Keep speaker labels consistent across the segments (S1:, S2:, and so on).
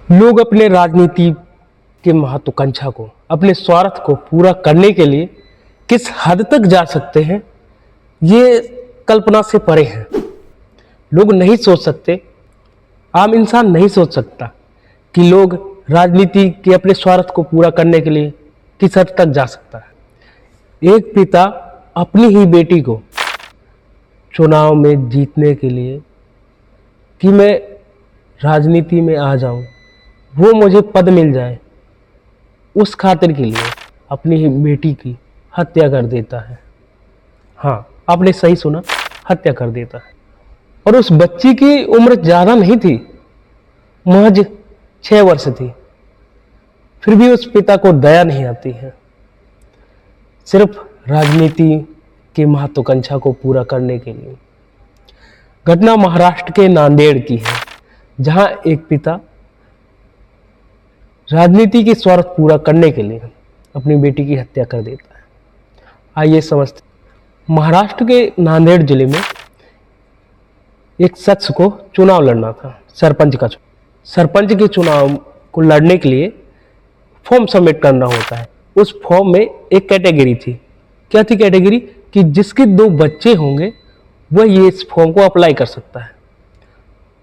S1: लोग अपने राजनीति की महत्वाकांक्षा को, अपने स्वार्थ को पूरा करने के लिए किस हद तक जा सकते हैं, ये कल्पना से परे है। लोग नहीं सोच सकते, आम इंसान नहीं सोच सकता कि लोग राजनीति के अपने स्वार्थ को पूरा करने के लिए किस हद तक जा सकता है। एक पिता अपनी ही बेटी को चुनाव में जीतने के लिए कि मैं राजनीति में आ जाऊं, वो मुझे पद मिल जाए, उस खातिर के लिए अपनी ही बेटी की हत्या कर देता है। हाँ, आपने सही सुना, हत्या कर देता है। और उस बच्ची की उम्र ज़्यादा नहीं थी, महज 6 वर्ष थी। फिर भी उस पिता को दया नहीं आती है। सिर्फ राजनीति की महत्वाकांक्षा को पूरा करने के लिए। घटना महाराष्ट्र के नांदेड़ की है, जहां एक पिता राजनीति की स्वार्थ पूरा करने के लिए अपनी बेटी की हत्या कर देता है। आइए समझते। महाराष्ट्र के नांदेड़ जिले में एक शख्स को चुनाव लड़ना था, सरपंच के चुनाव को लड़ने के लिए फॉर्म सबमिट करना होता है। उस फॉर्म में एक कैटेगरी थी। क्या थी कैटेगरी? कि जिसके 2 बच्चे होंगे वह ये इस फॉर्म को अप्लाई कर सकता है।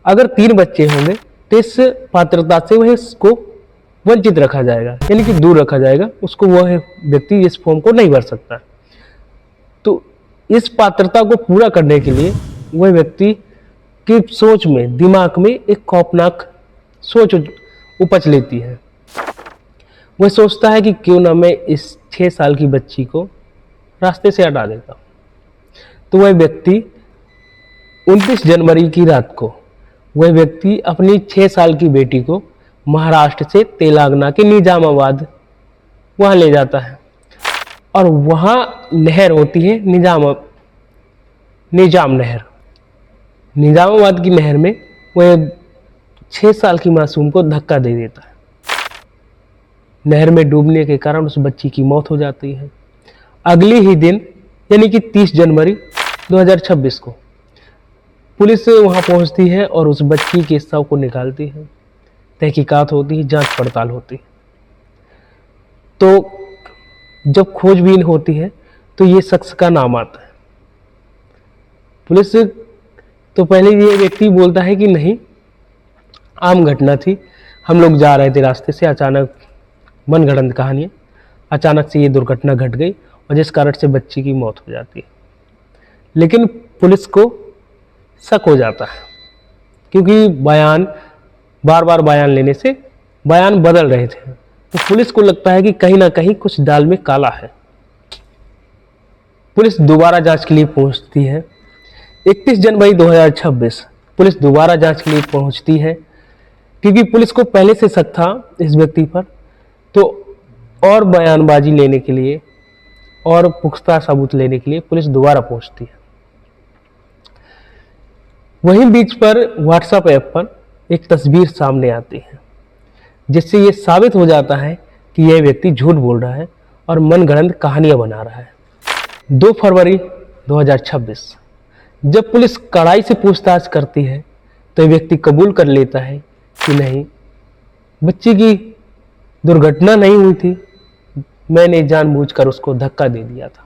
S1: अगर 3 बच्चे होंगे तो इस पात्रता से वह इसको वंचित रखा जाएगा, यानी कि दूर रखा जाएगा, उसको वह व्यक्ति इस फॉर्म को नहीं भर सकता। तो इस पात्रता को पूरा करने के लिए वह व्यक्ति की सोच में, दिमाग में एक खौफनाक सोच उपज लेती है। वह सोचता है कि क्यों ना मैं इस 6 साल की बच्ची को रास्ते से हटा देता हूँ। तो वह व्यक्ति 29 जनवरी की रात को वह व्यक्ति अपनी 6 साल की बेटी को महाराष्ट्र से तेलंगाना के निजामाबाद वहाँ ले जाता है। और वहाँ नहर होती है, निजाम नहर। निजामाबाद की नहर में वह 6 साल की मासूम को धक्का दे देता है। नहर में डूबने के कारण उस बच्ची की मौत हो जाती है। अगले ही दिन, यानी कि 30 जनवरी 2026 को पुलिस वहां पहुंचती है और उस बच्ची के शव को निकालती है। तहकीकात होती है, जांच पड़ताल होती है। तो जब खोजबीन होती है तो ये शख्स का नाम आता है। पुलिस तो पहले ये व्यक्ति बोलता है कि नहीं, आम घटना थी, हम लोग जा रहे थे रास्ते से, अचानक मनगढ़ंत कहानी है, अचानक से ये दुर्घटना घट गई और जिस कारण से बच्ची की मौत हो जाती है। लेकिन पुलिस को शक हो जाता है, क्योंकि बार बार बयान लेने से बयान बदल रहे थे। तो पुलिस को लगता है कि कहीं ना कहीं कुछ दाल में काला है। पुलिस दोबारा जांच के लिए पहुंचती है। 31 जनवरी 2026 पुलिस दोबारा जांच के लिए पहुंचती है, क्योंकि पुलिस को पहले से शक था इस व्यक्ति पर। तो और बयानबाजी लेने के लिए और पुख्ता सबूत लेने के लिए पुलिस दोबारा पहुंचती है। वहीं बीच पर व्हाट्सएप ऐप पर एक तस्वीर सामने आती है, जिससे ये साबित हो जाता है कि यह व्यक्ति झूठ बोल रहा है और मनगढ़ंत कहानियां बना रहा है। 2 फरवरी 2026 जब पुलिस कड़ाई से पूछताछ करती है तो यह व्यक्ति कबूल कर लेता है कि नहीं, बच्ची की दुर्घटना नहीं हुई थी, मैंने जानबूझकर उसको धक्का दे दिया था।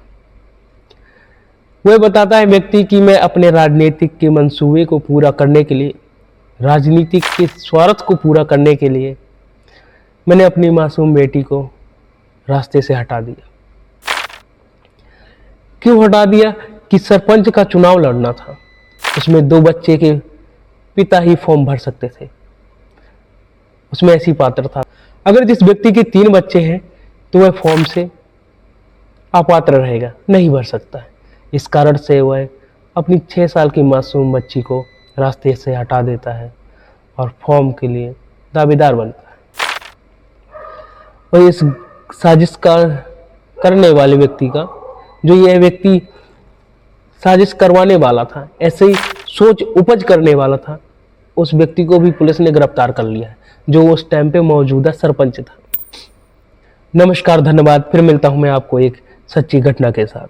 S1: वह बताता है व्यक्ति कि मैं अपने राजनीतिक के मंसूबे को पूरा करने के लिए, राजनीतिक के स्वार्थ को पूरा करने के लिए मैंने अपनी मासूम बेटी को रास्ते से हटा दिया। क्यों हटा दिया? कि सरपंच का चुनाव लड़ना था, उसमें 2 बच्चे के पिता ही फॉर्म भर सकते थे, उसमें ऐसी पात्र था। अगर जिस व्यक्ति के 3 बच्चे हैं तो वह फॉर्म से अपात्र रहेगा, नहीं भर सकता है। इस कारण से वह अपनी 6 साल की मासूम बच्ची को रास्ते से हटा देता है और फॉर्म के लिए दावेदार बनता है। और इस साजिश का करने वाले व्यक्ति का, जो यह व्यक्ति साजिश करवाने वाला था, ऐसे ही सोच उपज करने वाला था, उस व्यक्ति को भी पुलिस ने गिरफ्तार कर लिया है, जो उस टाइम पे मौजूदा सरपंच था। नमस्कार, धन्यवाद। फिर मिलता हूं मैं आपको एक सच्ची घटना के साथ।